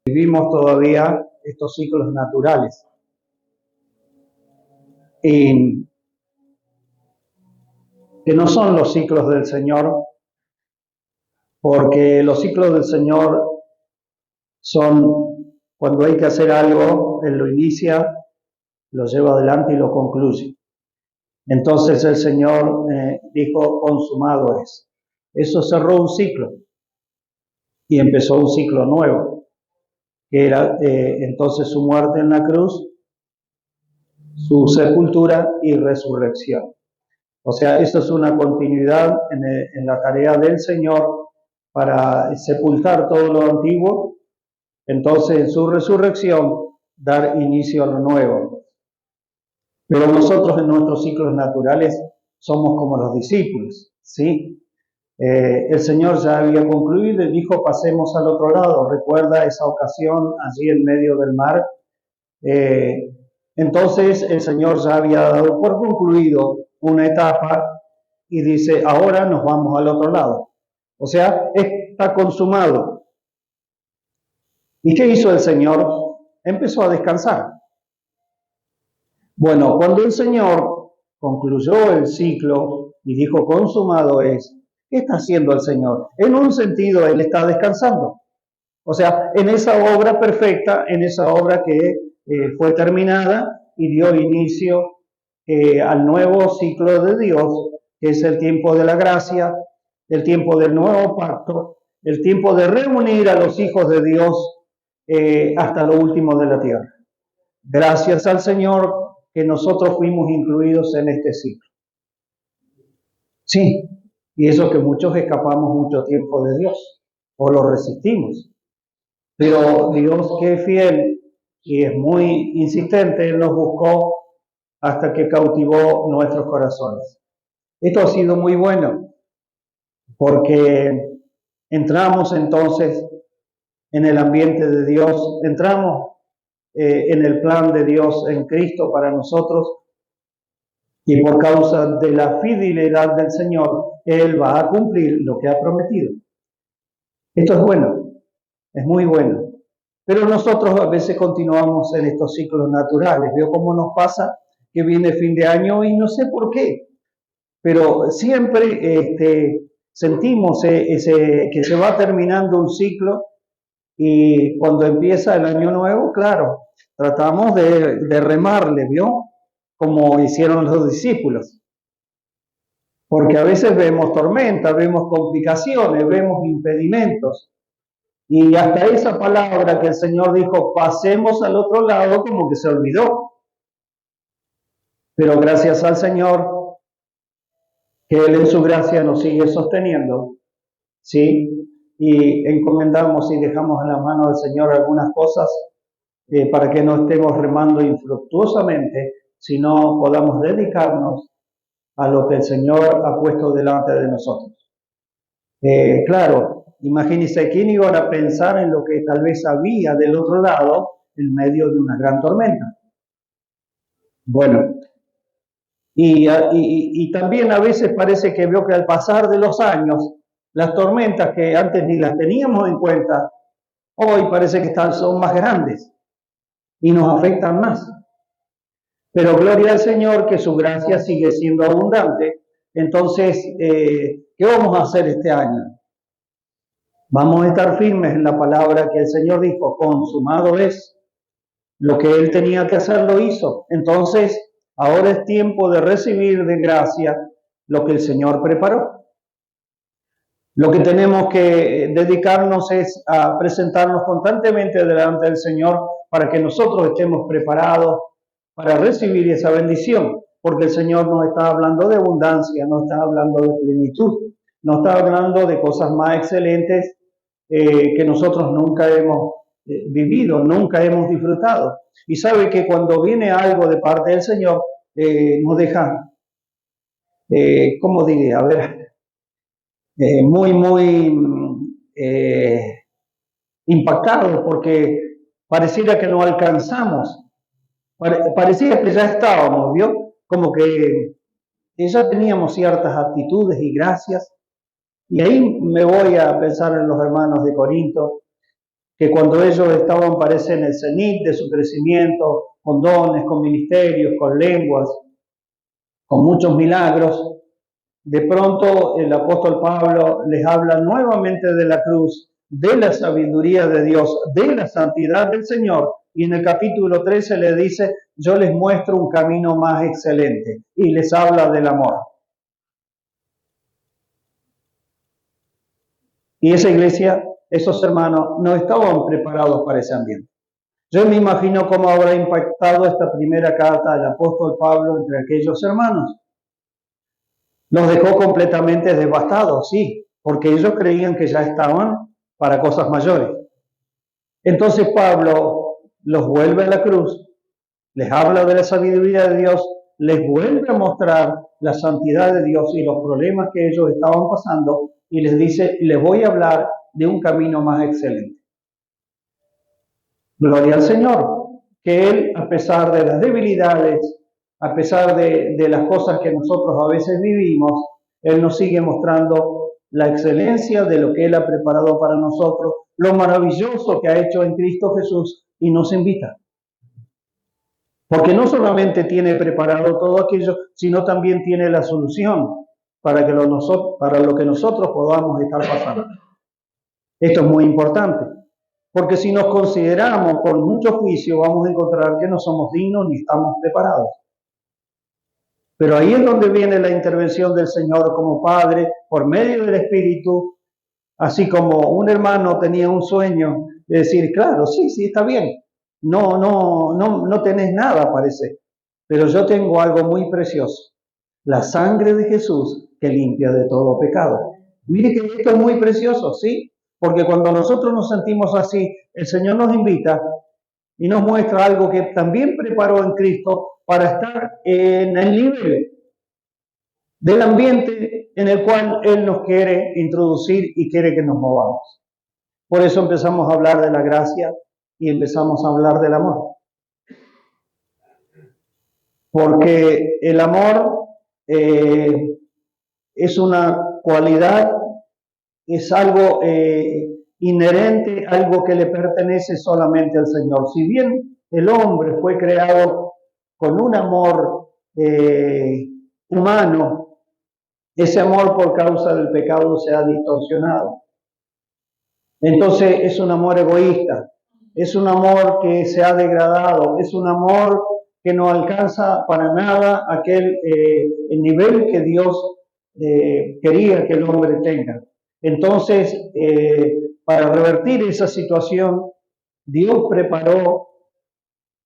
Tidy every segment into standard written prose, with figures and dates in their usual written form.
vivimos todavía estos ciclos naturales. Y que no son los ciclos del Señor, porque los ciclos del Señor son cuando hay que hacer algo, Él lo inicia, lo lleva adelante y lo concluye. Entonces el Señor dijo, consumado es. Eso cerró un ciclo y empezó un ciclo nuevo, que era entonces su muerte en la cruz, su sepultura y resurrección. O sea, esto es una continuidad en la tarea del Señor para sepultar todo lo antiguo, entonces en su resurrección dar inicio a lo nuevo. Pero nosotros en nuestros ciclos naturales somos como los discípulos, ¿sí? El Señor ya había concluido y dijo, pasemos al otro lado. Recuerda esa ocasión allí en medio del mar. Entonces el Señor ya había dado por concluido una etapa y dice, ahora nos vamos al otro lado. O sea, está consumado. ¿Y qué hizo el Señor? Empezó a descansar. Bueno, cuando el Señor concluyó el ciclo y dijo, consumado es, ¿qué está haciendo el Señor? En un sentido, Él está descansando. O sea, en esa obra perfecta, en esa obra que fue terminada y dio inicio al nuevo ciclo de Dios, que es el tiempo de la gracia, el tiempo del nuevo pacto, el tiempo de reunir a los hijos de Dios hasta lo último de la tierra. Gracias al Señor que nosotros fuimos incluidos en este ciclo. Sí, y eso que muchos escapamos mucho tiempo de Dios o lo resistimos. Pero Dios, que es fiel y es muy insistente, Él nos buscó hasta que cautivó nuestros corazones. Esto ha sido muy bueno, porque entramos entonces en el ambiente de Dios, entramos en el plan de Dios en Cristo para nosotros, y por causa de la fidelidad del Señor, Él va a cumplir lo que ha prometido. Esto es bueno, es muy bueno. Pero nosotros a veces continuamos en estos ciclos naturales. Veo cómo nos pasa que viene fin de año y no sé por qué, pero siempre sentimos que se va terminando un ciclo y cuando empieza el año nuevo, claro, tratamos de remarle, ¿vio? Como hicieron los discípulos. Porque a veces vemos tormentas, vemos complicaciones, vemos impedimentos. Y hasta esa palabra que el Señor dijo, pasemos al otro lado, como que se olvidó. Pero gracias al Señor, que Él en su gracia nos sigue sosteniendo, ¿sí? Y encomendamos y dejamos en las manos del Señor algunas cosas para que no estemos remando infructuosamente, sino podamos dedicarnos a lo que el Señor ha puesto delante de nosotros. Claro, imagínense quién iba a pensar en lo que tal vez había del otro lado en medio de una gran tormenta. Bueno, y también a veces parece que veo que al pasar de los años, las tormentas que antes ni las teníamos en cuenta, hoy parece que son más grandes y nos afectan más. Pero gloria al Señor que su gracia sigue siendo abundante. Entonces, ¿qué vamos a hacer este año? Vamos a estar firmes en la palabra que el Señor dijo, consumado es. Lo que Él tenía que hacer lo hizo. Entonces, ahora es tiempo de recibir de gracia lo que el Señor preparó. Lo que tenemos que dedicarnos es a presentarnos constantemente delante del Señor para que nosotros estemos preparados para recibir esa bendición, porque el Señor nos está hablando de abundancia, nos está hablando de plenitud, nos está hablando de cosas más excelentes que nosotros nunca hemos vivido, nunca hemos disfrutado. Y sabe que cuando viene algo de parte del Señor, nos deja, ¿cómo diría? A ver, muy impactados, porque pareciera que no alcanzamos, parecía que ya estábamos, ¿vio? Como que ya teníamos ciertas actitudes y gracias. Y ahí me voy a pensar en los hermanos de Corinto, que cuando ellos estaban, parece, en el cenit de su crecimiento, con dones, con ministerios, con lenguas, con muchos milagros, de pronto el apóstol Pablo les habla nuevamente de la cruz, de la sabiduría de Dios, de la santidad del Señor, y en el capítulo 13 le dice, yo les muestro un camino más excelente, y les habla del amor. Y esa iglesia, esos hermanos, no estaban preparados para ese ambiente. Yo me imagino cómo habrá impactado esta primera carta del apóstol Pablo entre aquellos hermanos. Los dejó completamente devastados, sí, porque ellos creían que ya estaban para cosas mayores. Entonces Pablo los vuelve a la cruz, les habla de la sabiduría de Dios, les vuelve a mostrar la santidad de Dios y los problemas que ellos estaban pasando y les dice, les voy a hablar de un camino más excelente. Gloria al Señor, que Él, a pesar de las debilidades, a pesar de las cosas que nosotros a veces vivimos, Él nos sigue mostrando la excelencia de lo que Él ha preparado para nosotros, lo maravilloso que ha hecho en Cristo Jesús y nos invita. Porque no solamente tiene preparado todo aquello, sino también tiene la solución para lo que nosotros podamos estar pasando. Esto es muy importante. Porque si nos consideramos con mucho juicio, vamos a encontrar que no somos dignos ni estamos preparados. Pero ahí es donde viene la intervención del Señor como Padre, por medio del Espíritu, así como un hermano tenía un sueño de decir, claro, sí, está bien, no tenés nada, parece, pero yo tengo algo muy precioso, la sangre de Jesús que limpia de todo pecado. Mire que esto es muy precioso, ¿sí? Porque cuando nosotros nos sentimos así, el Señor nos invita y nos muestra algo que también preparó en Cristo para estar en el nivel del ambiente en el cual Él nos quiere introducir y quiere que nos movamos. Por eso empezamos a hablar de la gracia y empezamos a hablar del amor. Porque el amor es una cualidad, es algo inherente, algo que le pertenece solamente al Señor. Si bien el hombre fue creado con un amor humano, ese amor por causa del pecado se ha distorsionado. Entonces es un amor egoísta, es un amor que se ha degradado, es un amor que no alcanza para nada el nivel que Dios quería que el hombre tenga. Entonces, para revertir esa situación, Dios preparó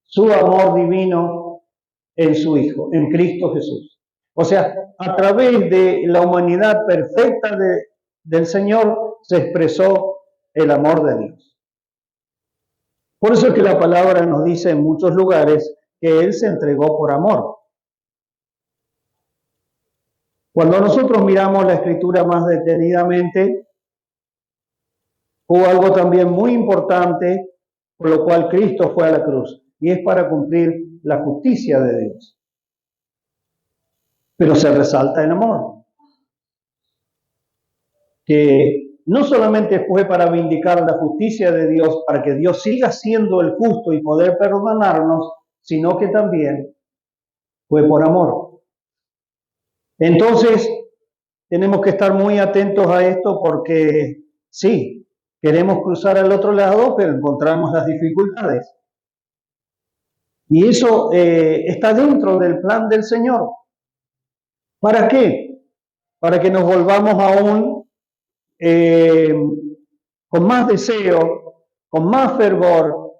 su amor divino en su Hijo, en Cristo Jesús. O sea, a través de la humanidad perfecta del Señor se expresó el amor de Dios. Por eso es que la palabra nos dice en muchos lugares que Él se entregó por amor. Cuando nosotros miramos la Escritura más detenidamente, hubo algo también muy importante por lo cual Cristo fue a la cruz, y es para cumplir la justicia de Dios. Pero se resalta el amor, que no solamente fue para vindicar la justicia de Dios, para que Dios siga siendo el justo y poder perdonarnos, sino que también fue por amor. Entonces, tenemos que estar muy atentos a esto porque sí, queremos cruzar al otro lado, pero encontramos las dificultades. Y eso está dentro del plan del Señor. ¿Para qué? Para que nos volvamos aún con más deseo, con más fervor,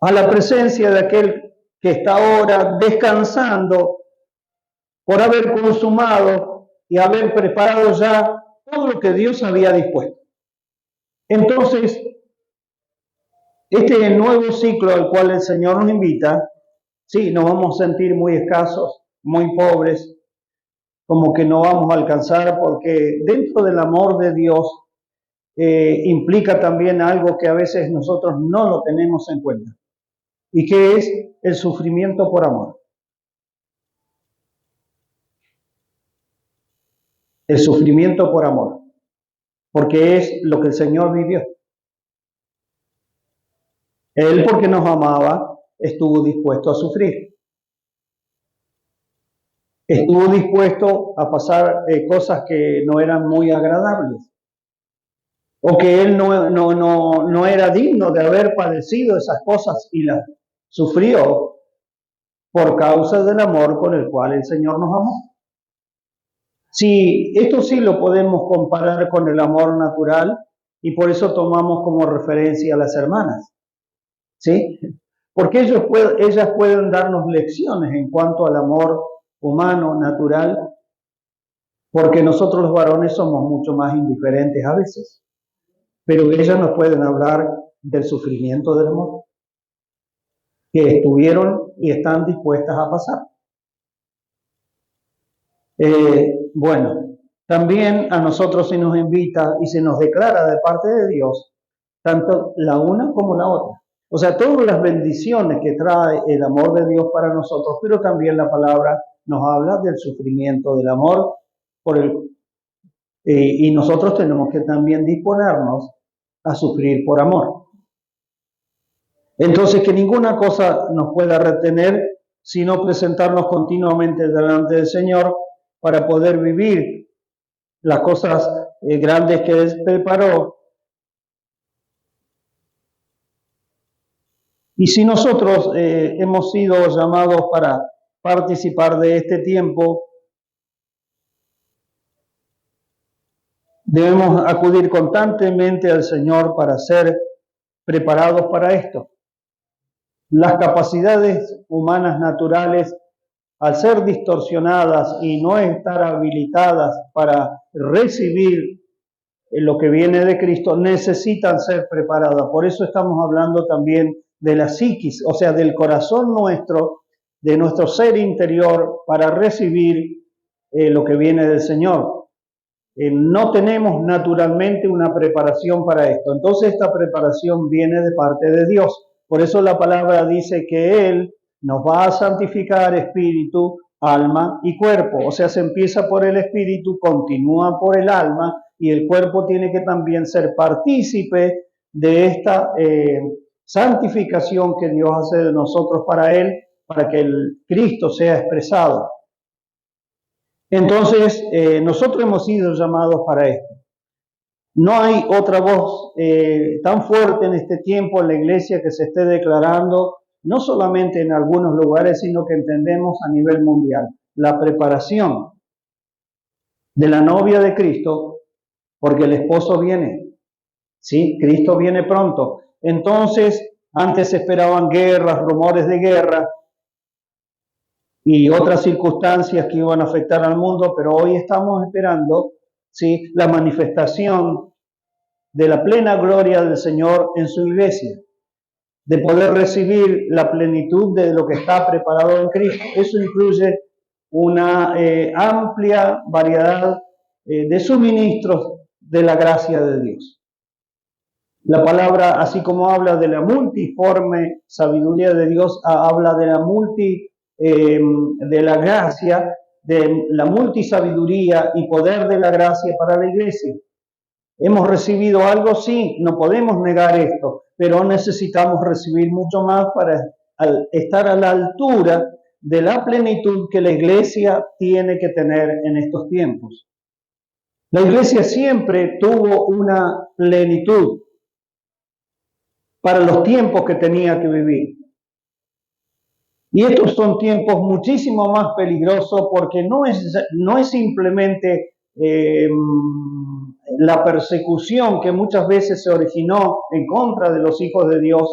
a la presencia de aquel que está ahora descansando por haber consumado y haber preparado ya todo lo que Dios había dispuesto. Entonces, este nuevo ciclo al cual el Señor nos invita, sí, nos vamos a sentir muy escasos, muy pobres, como que no vamos a alcanzar, porque dentro del amor de Dios implica también algo que a veces nosotros no lo tenemos en cuenta, y que es el sufrimiento por amor. El sufrimiento por amor, porque es lo que el Señor vivió. Él, porque nos amaba, estuvo dispuesto a sufrir. Estuvo dispuesto a pasar cosas que no eran muy agradables, o que él no era digno de haber padecido esas cosas y las sufrió por causa del amor con el cual el Señor nos amó. Sí, esto sí lo podemos comparar con el amor natural y por eso tomamos como referencia a las hermanas, ¿sí? Porque ellas pueden darnos lecciones en cuanto al amor humano, natural, porque nosotros los varones somos mucho más indiferentes a veces, pero ellas nos pueden hablar del sufrimiento del amor que estuvieron y están dispuestas a pasar. Bueno, también a nosotros se nos invita y se nos declara de parte de Dios tanto la una como la otra. O sea, todas las bendiciones que trae el amor de Dios para nosotros, pero también la palabra nos habla del sufrimiento del amor y nosotros tenemos que también disponernos a sufrir por amor. Entonces, que ninguna cosa nos pueda retener, sino presentarnos continuamente delante del Señor para poder vivir las cosas grandes que Él preparó. Y si nosotros hemos sido llamados para participar de este tiempo, debemos acudir constantemente al Señor para ser preparados para esto. Las capacidades humanas naturales, al ser distorsionadas y no estar habilitadas para recibir lo que viene de Cristo, necesitan ser preparadas. Por eso estamos hablando también de la psiquis, o sea, del corazón nuestro, de nuestro ser interior, para recibir lo que viene del Señor. No tenemos naturalmente una preparación para esto. Entonces esta preparación viene de parte de Dios. Por eso la palabra dice que Él nos va a santificar espíritu, alma y cuerpo. O sea, se empieza por el espíritu, continúa por el alma y el cuerpo tiene que también ser partícipe de esta santificación que Dios hace de nosotros para Él, para que el Cristo sea expresado. Entonces, nosotros hemos sido llamados para esto. No hay otra voz tan fuerte en este tiempo en la iglesia que se esté declarando, no solamente en algunos lugares, sino que entendemos a nivel mundial. La preparación de la novia de Cristo, porque el esposo viene, ¿sí? Cristo viene pronto. Entonces, antes se esperaban guerras, rumores de guerra y otras circunstancias que iban a afectar al mundo, pero hoy estamos esperando, ¿sí?, la manifestación de la plena gloria del Señor en su iglesia, de poder recibir la plenitud de lo que está preparado en Cristo. Eso incluye una amplia variedad de suministros de la gracia de Dios. La palabra, así como habla de la multiforme sabiduría de Dios, habla de la de la gracia, de la multisabiduría y poder de la gracia para la iglesia. ¿Hemos recibido algo? Sí, no podemos negar esto, pero necesitamos recibir mucho más para estar a la altura de la plenitud que la iglesia tiene que tener en estos tiempos. La iglesia siempre tuvo una plenitud para los tiempos que tenía que vivir. Y estos son tiempos muchísimo más peligrosos porque no es simplemente la persecución que muchas veces se originó en contra de los hijos de Dios,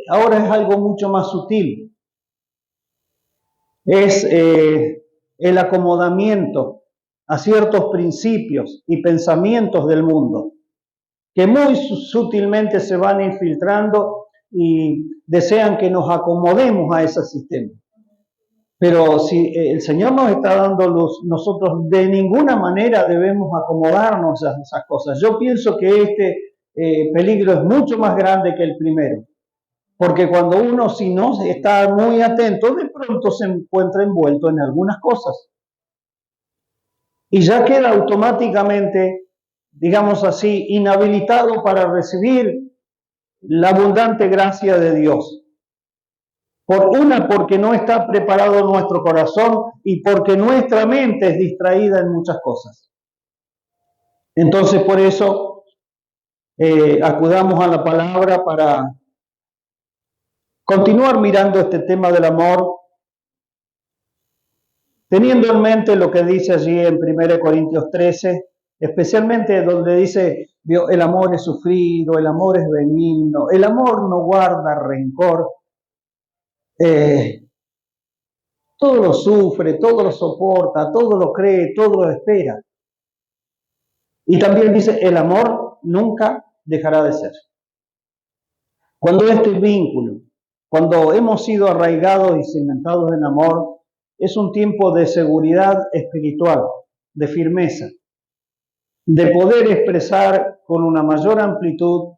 ahora es algo mucho más sutil. Es el acomodamiento a ciertos principios y pensamientos del mundo, que muy sutilmente se van infiltrando y desean que nos acomodemos a ese sistema. Pero si el Señor nos está dando luz, nosotros de ninguna manera debemos acomodarnos a esas cosas. Yo pienso que este peligro es mucho más grande que el primero, porque cuando uno, si no está muy atento, de pronto se encuentra envuelto en algunas cosas. Y ya queda automáticamente, digamos así, inhabilitado para recibir la abundante gracia de Dios. Porque no está preparado nuestro corazón y porque nuestra mente es distraída en muchas cosas. Entonces, por eso, acudamos a la palabra para continuar mirando este tema del amor, teniendo en mente lo que dice allí en 1 Corintios 13, especialmente donde dice, el amor es sufrido, el amor es benigno, el amor no guarda rencor, todo lo sufre, todo lo soporta, todo lo cree, todo lo espera. Y también dice, el amor nunca dejará de ser. Cuando este vínculo, cuando hemos sido arraigados y cimentados en amor, es un tiempo de seguridad espiritual, de firmeza, de poder expresar con una mayor amplitud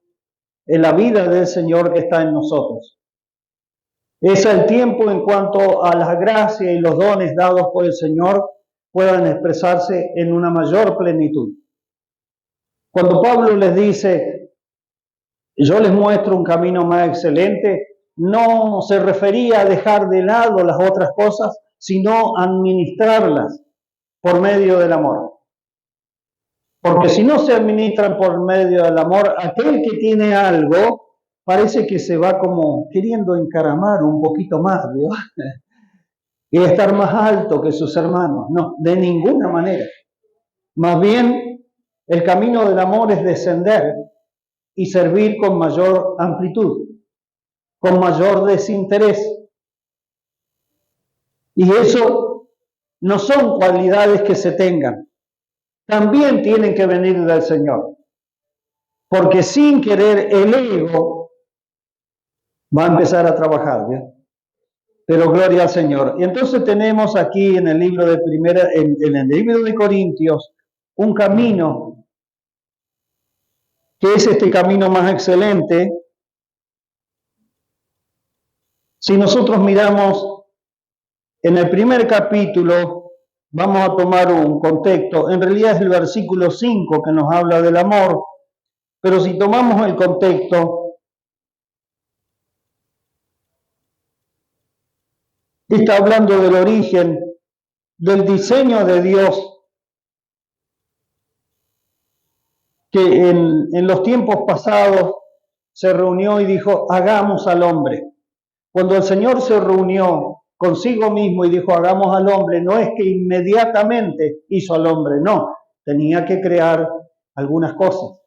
en la vida del Señor que está en nosotros. Es el tiempo en cuanto a la gracia y los dones dados por el Señor puedan expresarse en una mayor plenitud. Cuando Pablo les dice, yo les muestro un camino más excelente, no se refería a dejar de lado las otras cosas, sino a administrarlas por medio del amor. Porque si no se administran por medio del amor, aquel que tiene algo parece que se va como queriendo encaramar un poquito más, ¿no? Y estar más alto que sus hermanos. No, de ninguna manera. Más bien, el camino del amor es descender y servir con mayor amplitud, con mayor desinterés. Y eso no son cualidades que se tengan, también tienen que venir del Señor. Porque sin querer el ego va a empezar a trabajar, ¿bien? Pero gloria al Señor. Y entonces tenemos aquí en el libro de en el libro de Corintios, un camino que es este camino más excelente. Si nosotros miramos en el primer capítulo, vamos a tomar un contexto, en realidad es el versículo 5 que nos habla del amor, pero si tomamos el contexto, está hablando del origen, del diseño de Dios, que en los tiempos pasados se reunió y dijo, hagamos al hombre. Cuando el Señor se reunió consigo mismo y dijo, hagamos al hombre, no es que inmediatamente hizo al hombre, no, tenía que crear algunas cosas.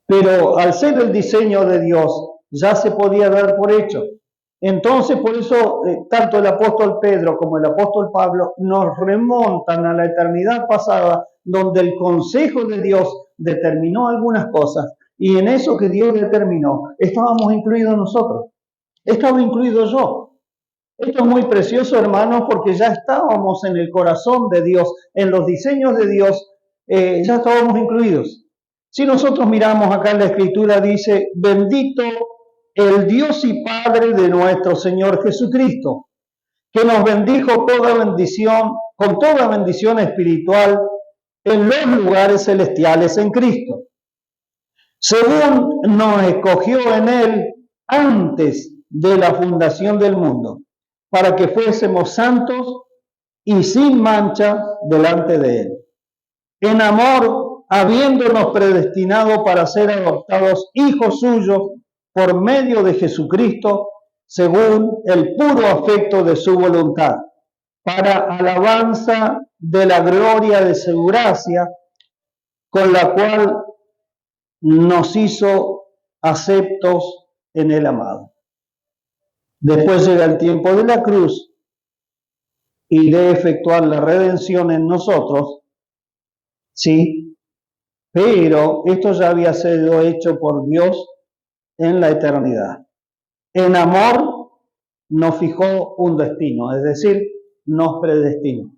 Pero al ser el diseño de Dios, ya se podía dar por hecho. Entonces, por eso, tanto el apóstol Pedro como el apóstol Pablo nos remontan a la eternidad pasada, donde el consejo de Dios determinó algunas cosas, y en eso que Dios determinó, estábamos incluidos nosotros. Estaba incluido yo. Esto es muy precioso, hermanos, porque ya estábamos en el corazón de Dios, en los diseños de Dios, ya estábamos incluidos. Si nosotros miramos acá en la Escritura, dice, bendito el Dios y Padre de nuestro Señor Jesucristo, que nos bendijo toda bendición, con toda bendición espiritual en los lugares celestiales en Cristo, según nos escogió en Él antes de la fundación del mundo, para que fuésemos santos y sin mancha delante de Él. En amor, habiéndonos predestinado para ser adoptados hijos suyos por medio de Jesucristo, según el puro afecto de su voluntad, para alabanza de la gloria de su gracia, con la cual nos hizo aceptos en el amado. Después llega el tiempo de la cruz y de efectuar la redención en nosotros, ¿sí? Pero esto ya había sido hecho por Dios en la eternidad. En amor nos fijó un destino, es decir, nos predestinó.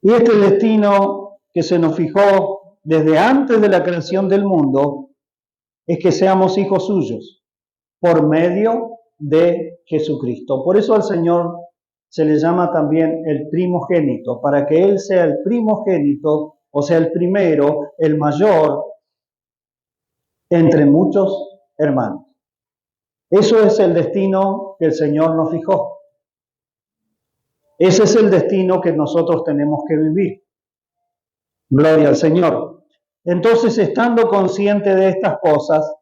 Y este destino que se nos fijó desde antes de la creación del mundo es que seamos hijos suyos por medio de Jesucristo. Por eso al Señor se le llama también el primogénito, para que Él sea el primogénito, o sea, el primero, el mayor entre muchos hermanos. Eso es el destino que el Señor nos fijó. Ese es el destino que nosotros tenemos que vivir. Gloria al Señor. Entonces, estando consciente de estas cosas,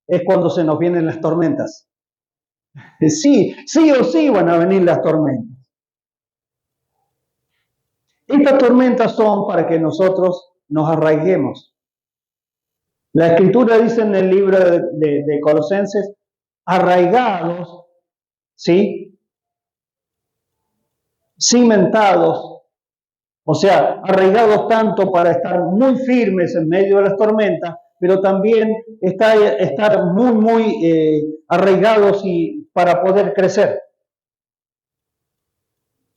es cuando se nos vienen las tormentas. Sí, sí o sí van a venir las tormentas. Estas tormentas son para que nosotros nos arraiguemos. La Escritura dice en el libro de Colosenses, arraigados, ¿sí? Cimentados, o sea, arraigados tanto para estar muy firmes en medio de las tormentas, pero también estar muy arraigados y para poder crecer.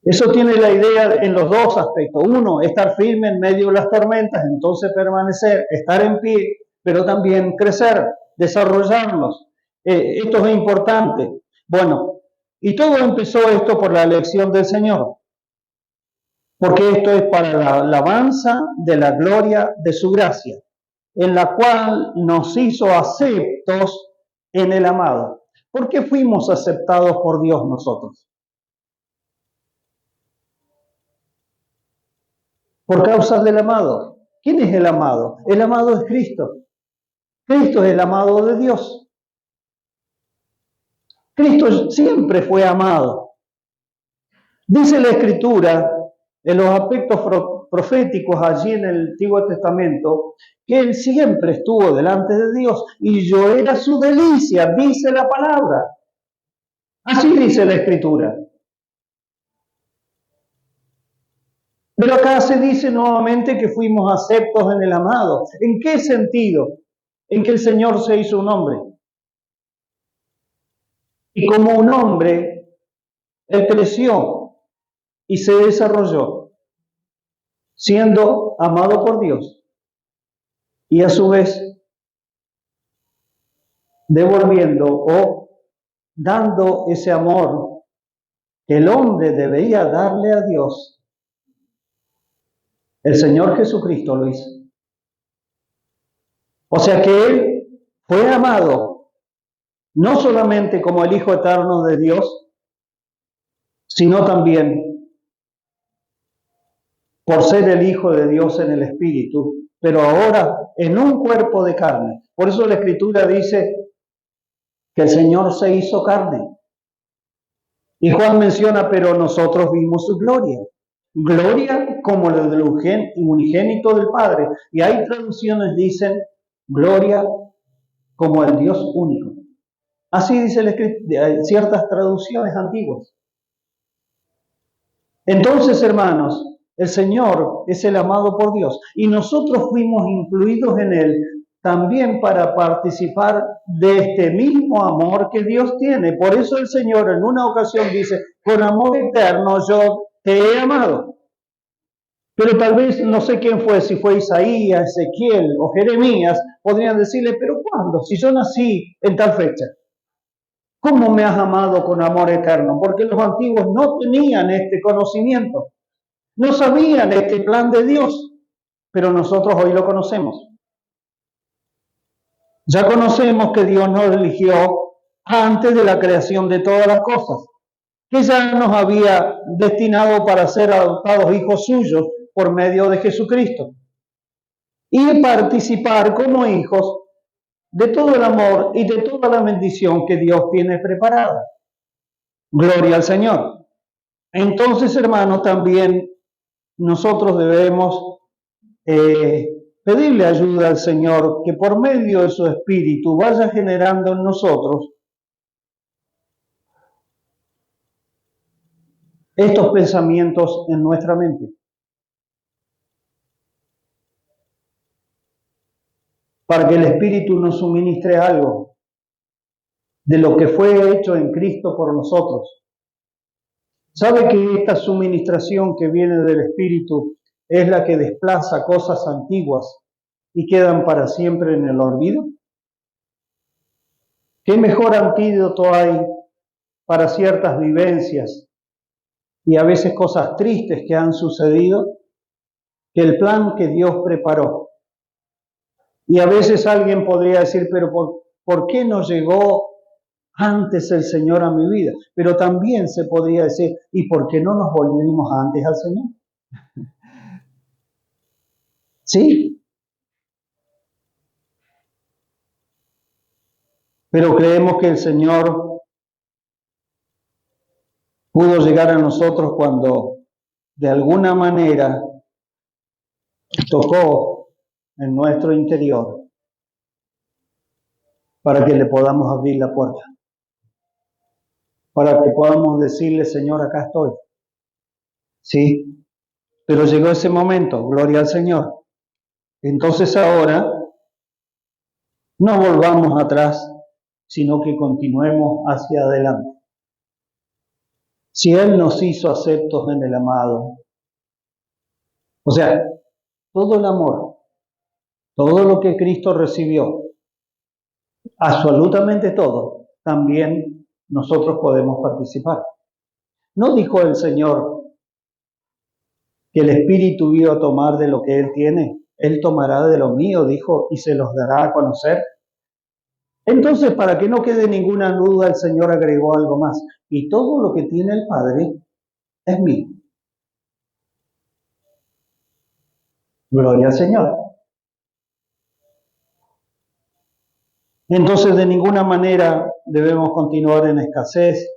Eso tiene la idea en los dos aspectos. Uno, estar firme en medio de las tormentas, entonces permanecer, estar en pie, pero también crecer, desarrollarnos. Esto es importante. Bueno, y todo empezó esto por la elección del Señor, porque esto es para la alabanza de la gloria de su gracia, en la cual nos hizo aceptos en el amado. ¿Por qué fuimos aceptados por Dios nosotros? Por causa del amado. ¿Quién es el amado? El amado es Cristo. Cristo es el amado de Dios. Cristo siempre fue amado. Dice la Escritura, en los aspectos proféticos allí en el Antiguo Testamento, que Él siempre estuvo delante de Dios y yo era su delicia, dice la palabra. Así dice la Escritura. Pero acá se dice nuevamente que fuimos aceptos en el amado. ¿En qué sentido? En que el Señor se hizo un hombre. Y como un hombre, Él creció y se desarrolló, siendo amado por Dios. Y a su vez, devolviendo o dando ese amor que el hombre debería darle a Dios. El Señor Jesucristo lo hizo. O sea que Él fue amado, no solamente como el Hijo eterno de Dios, sino también por ser el Hijo de Dios en el Espíritu, pero ahora en un cuerpo de carne. Por eso la Escritura dice que el Señor se hizo carne. Y Juan menciona, pero nosotros vimos su gloria. Gloria como la del unigénito del Padre. Y hay traducciones que dicen gloria como el Dios único. Así dice ciertas traducciones antiguas. Entonces, hermanos, el Señor es el amado por Dios y nosotros fuimos incluidos en Él también para participar de este mismo amor que Dios tiene. Por eso el Señor en una ocasión dice, con amor eterno yo te he amado. Pero tal vez, no sé quién fue, si fue Isaías, Ezequiel o Jeremías, podrían decirle, pero ¿cuándo? Si yo nací en tal fecha. ¿Cómo me has amado con amor eterno? Porque los antiguos no tenían este conocimiento, no sabían este plan de Dios, pero nosotros hoy lo conocemos. Ya conocemos que Dios nos eligió antes de la creación de todas las cosas, que ya nos había destinado para ser adoptados hijos suyos por medio de Jesucristo y participar como hijos de todo el amor y de toda la bendición que Dios tiene preparada. Gloria al Señor. Entonces, hermanos, también nosotros debemos pedirle ayuda al Señor que por medio de su Espíritu vaya generando en nosotros estos pensamientos en nuestra mente. Para que el Espíritu nos suministre algo de lo que fue hecho en Cristo por nosotros. ¿Sabe que esta suministración que viene del Espíritu es la que desplaza cosas antiguas y quedan para siempre en el olvido? ¿Qué mejor antídoto hay para ciertas vivencias y a veces cosas tristes que han sucedido que el plan que Dios preparó? Y a veces alguien podría decir, pero ¿por qué no llegó antes el Señor a mi vida? Pero también se podría decir, ¿y por qué no nos volvimos antes al Señor? Sí, pero creemos que el Señor pudo llegar a nosotros cuando de alguna manera tocó en nuestro interior para que le podamos abrir la puerta, para que podamos decirle, Señor, acá estoy. Sí, pero llegó ese momento, gloria al Señor. Entonces ahora no volvamos atrás, sino que continuemos hacia adelante. Si Él nos hizo aceptos en el amado, o sea, todo el amor, todo lo que Cristo recibió, absolutamente todo, también nosotros podemos participar. ¿No dijo el Señor que el Espíritu iba a tomar de lo que Él tiene? Él tomará de lo mío, dijo, y se los dará a conocer. Entonces, para que no quede ninguna duda, el Señor agregó algo más. Y todo lo que tiene el Padre es mío. Gloria al Señor. Entonces, de ninguna manera debemos continuar en escasez,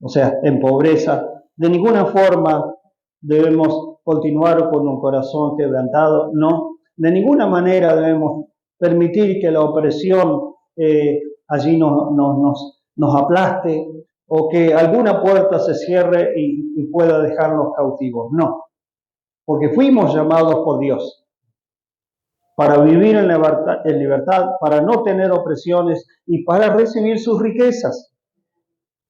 o sea, en pobreza. De ninguna forma debemos continuar con un corazón quebrantado. No, de ninguna manera debemos permitir que la opresión allí nos aplaste o que alguna puerta se cierre y pueda dejarnos cautivos. No, porque fuimos llamados por Dios para vivir en libertad, para no tener opresiones y para recibir sus riquezas.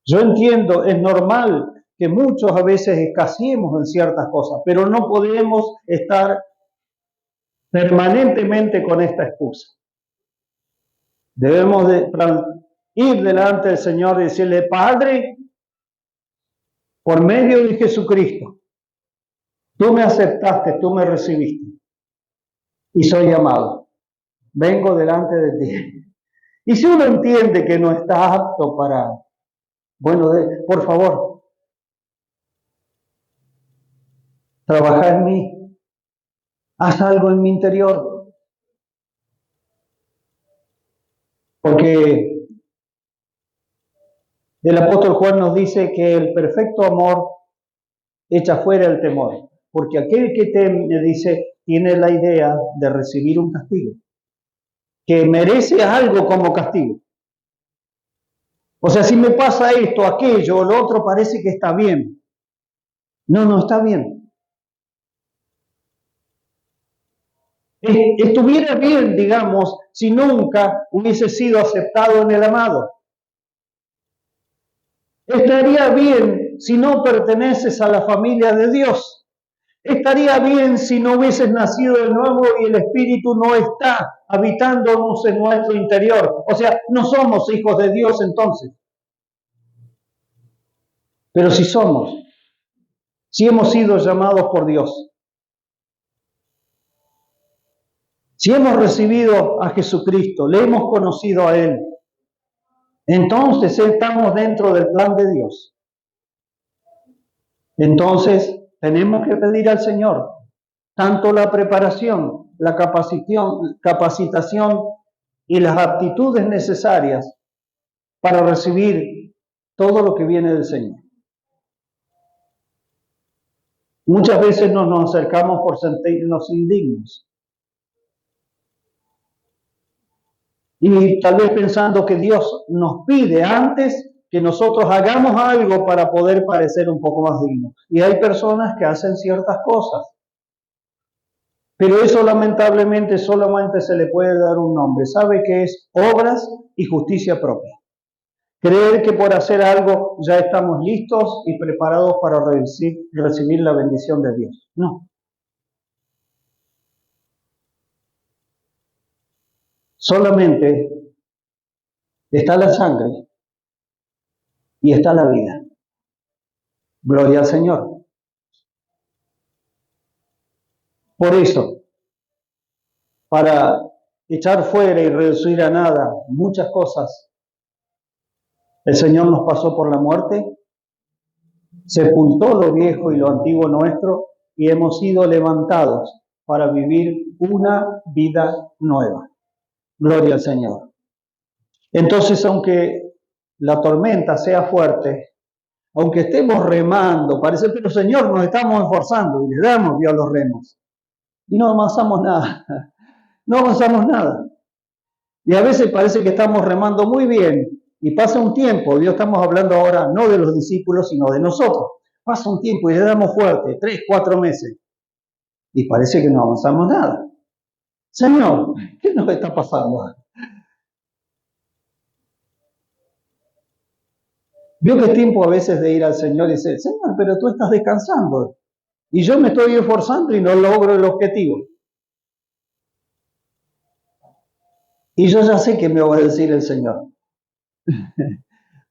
Yo entiendo, es normal que muchos a veces escaseemos en ciertas cosas, pero no podemos estar permanentemente con esta excusa. Debemos ir delante del Señor y decirle, Padre, por medio de Jesucristo, tú me aceptaste, tú me recibiste y soy llamado. Vengo delante de ti. Y si uno entiende que no está apto para, bueno, por favor, trabaja en mí, haz algo en mi interior. Porque el apóstol Juan nos dice que el perfecto amor echa fuera el temor. Porque aquel que teme, dice, tiene la idea de recibir un castigo, que merece algo como castigo. O sea, si me pasa esto, aquello, lo otro parece que está bien. No, no está bien. Estuviera bien, digamos, si nunca hubiese sido aceptado en el amado. Estaría bien si no perteneces a la familia de Dios. Estaría bien si no hubieses nacido de nuevo y el Espíritu no está habitándonos en nuestro interior. O sea, no somos hijos de Dios entonces. Pero si somos, si hemos sido llamados por Dios, si hemos recibido a Jesucristo, le hemos conocido a Él, entonces estamos dentro del plan de Dios. Entonces tenemos que pedir al Señor tanto la preparación, la capacitación y las aptitudes necesarias para recibir todo lo que viene del Señor. Muchas veces nos acercamos por sentirnos indignos. Y tal vez pensando que Dios nos pide antes que nosotros hagamos algo para poder parecer un poco más dignos. Y hay personas que hacen ciertas cosas. Pero eso lamentablemente solamente se le puede dar un nombre. ¿Sabe qué es? Obras y justicia propia. Creer que por hacer algo ya estamos listos y preparados para recibir la bendición de Dios. No. Solamente está la sangre y está la vida. Gloria al Señor. Por eso, para echar fuera y reducir a nada muchas cosas. El Señor nos pasó por la muerte, sepultó lo viejo y lo antiguo nuestro y hemos sido levantados para vivir una vida nueva. Gloria al Señor. Entonces, aunque la tormenta sea fuerte, aunque estemos remando, parece que el Señor nos estamos esforzando y le damos Dios los remos. Y no avanzamos nada, no avanzamos nada. Y a veces parece que estamos remando muy bien y pasa un tiempo, Dios estamos hablando ahora no de los discípulos, sino de nosotros. Pasa un tiempo y le damos fuerte, 3, 4 meses, y parece que no avanzamos nada. Señor, ¿qué nos está pasando? Vio que es tiempo a veces de ir al Señor y decir, Señor, pero tú estás descansando y yo me estoy esforzando y no logro el objetivo. Y yo ya sé que me va a decir el Señor.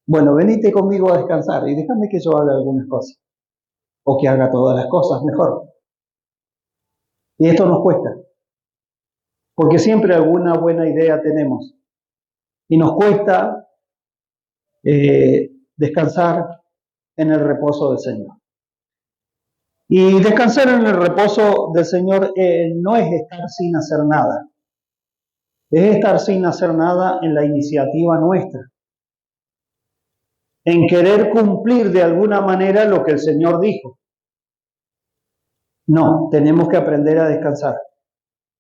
Bueno, venite conmigo a descansar y déjame que yo haga algunas cosas. O que haga todas las cosas mejor. Y esto nos cuesta. Porque siempre alguna buena idea tenemos. Y nos cuesta descansar en el reposo del Señor. Y descansar en el reposo del Señor no es estar sin hacer nada. Es estar sin hacer nada en la iniciativa nuestra. En querer cumplir de alguna manera lo que el Señor dijo. No, tenemos que aprender a descansar.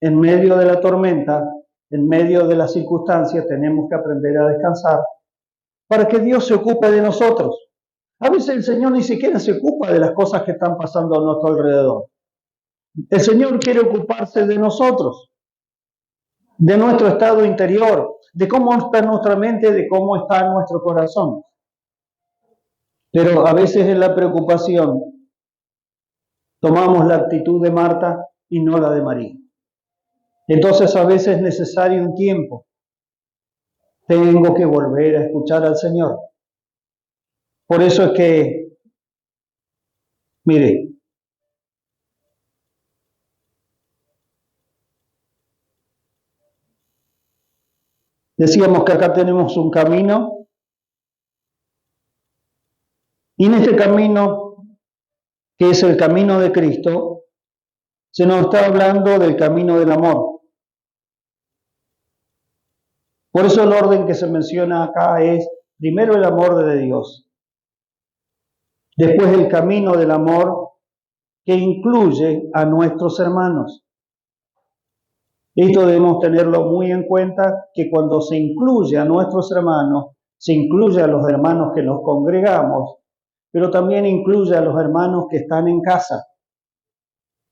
En medio de la tormenta, en medio de las circunstancias, tenemos que aprender a descansar para que Dios se ocupe de nosotros. A veces el Señor ni siquiera se ocupa de las cosas que están pasando a nuestro alrededor. El Señor quiere ocuparse de nosotros, de nuestro estado interior, de cómo está nuestra mente, de cómo está nuestro corazón. Pero a veces en la preocupación tomamos la actitud de Marta y no la de María. Entonces a veces es necesario un tiempo. Tengo que volver a escuchar al Señor. Por eso es que, mire, decíamos que acá tenemos un camino y en este camino, que es el camino de Cristo, se nos está hablando del camino del amor. Por eso el orden que se menciona acá es primero el amor de Dios, después el camino del amor que incluye a nuestros hermanos. Esto debemos tenerlo muy en cuenta, que cuando se incluye a nuestros hermanos, se incluye a los hermanos que nos congregamos, pero también incluye a los hermanos que están en casa,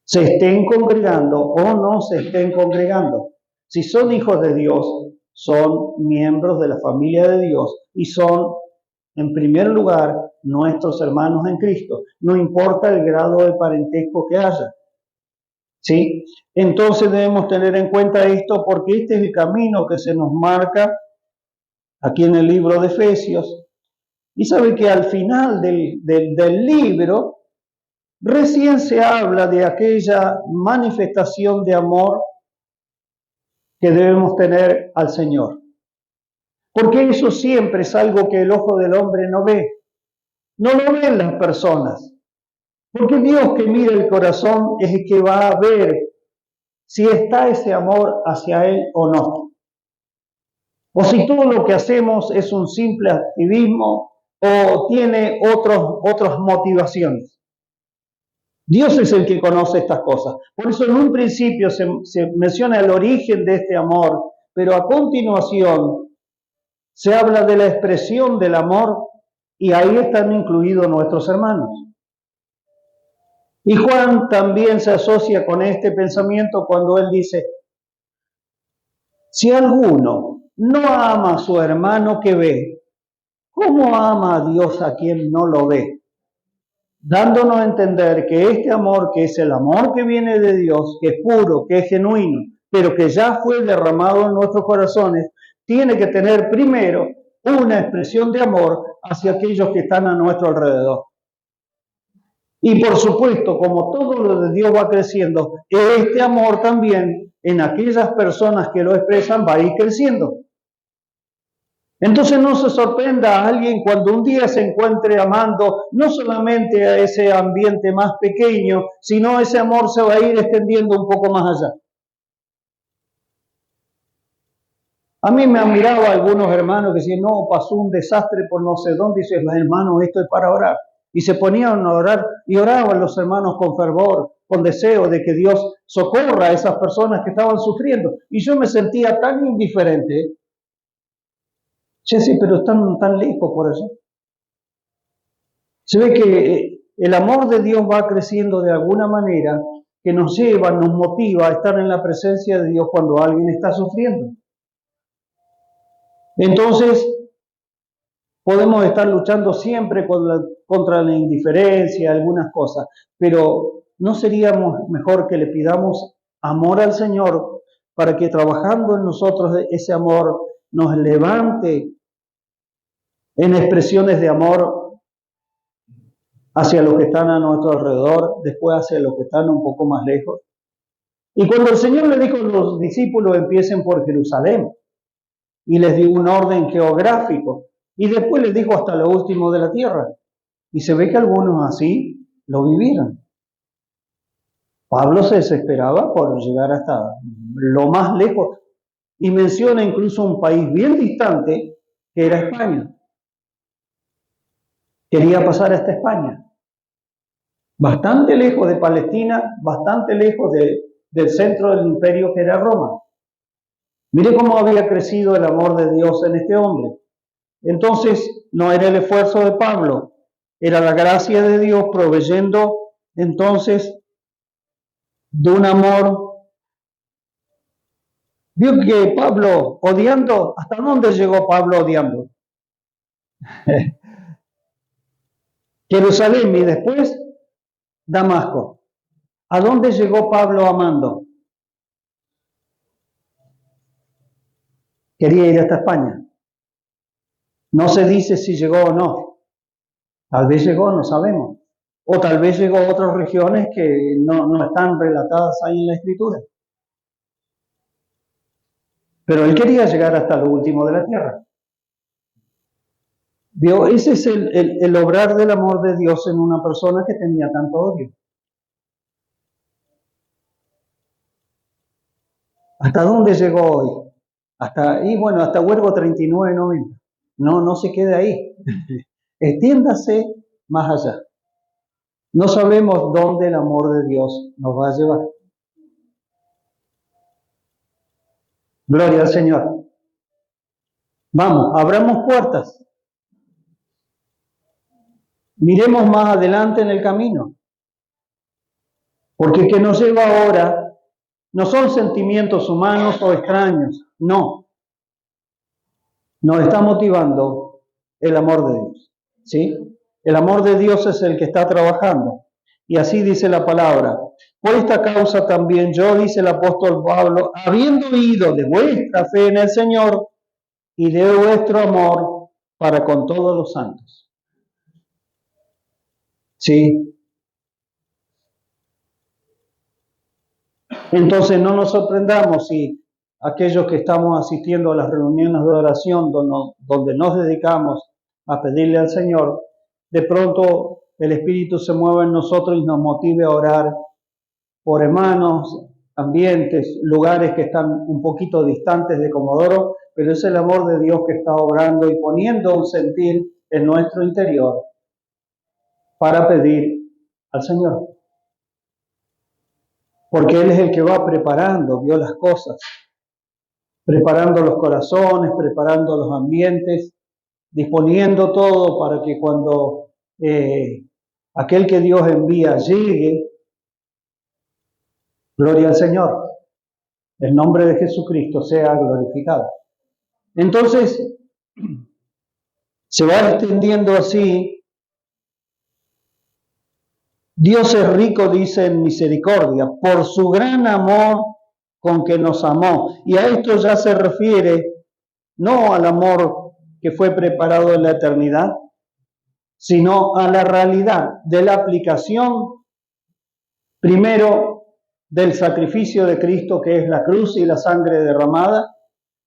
se estén congregando o no se estén congregando. Si son hijos de Dios, son miembros de la familia de Dios y son, en primer lugar, nuestros hermanos en Cristo. No importa el grado de parentesco que haya. ¿Sí? Entonces debemos tener en cuenta esto porque este es el camino que se nos marca aquí en el libro de Efesios. Y sabe que al final del libro recién se habla de aquella manifestación de amor que debemos tener al Señor. Porque eso siempre es algo que el ojo del hombre no ve. No lo ven las personas. Porque Dios que mira el corazón es el que va a ver si está ese amor hacia Él o no. O si todo lo que hacemos es un simple activismo o tiene otras motivaciones. Dios es el que conoce estas cosas. Por eso en un principio se menciona el origen de este amor, pero a continuación se habla de la expresión del amor y ahí están incluidos nuestros hermanos. Y Juan también se asocia con este pensamiento cuando él dice, si alguno no ama a su hermano que ve, ¿cómo ama a Dios a quien no lo ve? Dándonos a entender que este amor, que es el amor que viene de Dios, que es puro, que es genuino, pero que ya fue derramado en nuestros corazones, tiene que tener primero una expresión de amor hacia aquellos que están a nuestro alrededor. Y por supuesto, como todo lo de Dios va creciendo, este amor también en aquellas personas que lo expresan va a ir creciendo. Entonces no se sorprenda a alguien cuando un día se encuentre amando no solamente a ese ambiente más pequeño, sino ese amor se va a ir extendiendo un poco más allá. A mí me admiraba algunos hermanos que decían, no, pasó un desastre por no sé dónde, y dicen, hermanos, esto es para orar. Y se ponían a orar, y oraban los hermanos con fervor, con deseo de que Dios socorra a esas personas que estaban sufriendo. Y yo me sentía tan indiferente. Sí, pero están tan lejos por eso. Se ve que el amor de Dios va creciendo de alguna manera que nos lleva, nos motiva a estar en la presencia de Dios cuando alguien está sufriendo. Entonces, podemos estar luchando siempre contra la indiferencia, algunas cosas, pero ¿no seríamos mejor que le pidamos amor al Señor para que trabajando en nosotros ese amor nos levante en expresiones de amor hacia los que están a nuestro alrededor, después hacia los que están un poco más lejos? Y cuando el Señor le dijo a los discípulos, empiecen por Jerusalén, y les dio un orden geográfico, y después les dijo hasta lo último de la tierra. Y se ve que algunos así lo vivieron. Pablo se desesperaba por llegar hasta lo más lejos, y menciona incluso un país bien distante, que era España. Quería pasar hasta España. Bastante lejos de Palestina, bastante lejos del centro del imperio que era Roma. Mire cómo había crecido el amor de Dios en este hombre. Entonces, no era el esfuerzo de Pablo, era la gracia de Dios proveyendo entonces de un amor. Vio que Pablo odiando, ¿hasta dónde llegó Pablo odiando? Jerusalén y después Damasco. ¿A dónde llegó Pablo amando? Quería ir hasta España. No se dice si llegó o no. Tal vez llegó, no sabemos. O tal vez llegó a otras regiones que no están relatadas ahí en la Escritura. Pero él quería llegar hasta lo último de la tierra. ¿Vio? Ese es el obrar del amor de Dios en una persona que tenía tanto odio. ¿Hasta dónde llegó hoy? Hasta Huergo 39-90. No se quede ahí. Extiéndase más allá. No sabemos dónde el amor de Dios nos va a llevar. Gloria al Señor. Vamos, abramos puertas. Miremos más adelante en el camino. Porque el que nos lleva ahora no son sentimientos humanos o extraños, no. Nos está motivando el amor de Dios, ¿sí? El amor de Dios es el que está trabajando. Y así dice la palabra. Por esta causa también yo, dice el apóstol Pablo, habiendo oído de vuestra fe en el Señor y de vuestro amor para con todos los santos. ¿Sí? Entonces no nos sorprendamos si aquellos que estamos asistiendo a las reuniones de oración donde nos dedicamos a pedirle al Señor, de pronto el Espíritu se mueve en nosotros y nos motive a orar por hermanos, ambientes, lugares que están un poquito distantes de Comodoro, pero es el amor de Dios que está obrando y poniendo un sentir en nuestro interior para pedir al Señor. Porque Él es el que va preparando, vio las cosas, preparando los corazones, preparando los ambientes, disponiendo todo para que cuando aquel que Dios envía llegue, gloria al Señor, el nombre de Jesucristo sea glorificado. Entonces, se va extendiendo así. Dios es rico, dice, en misericordia, por su gran amor con que nos amó. Y a esto ya se refiere no al amor que fue preparado en la eternidad, sino a la realidad de la aplicación, primero, del sacrificio de Cristo, que es la cruz y la sangre derramada.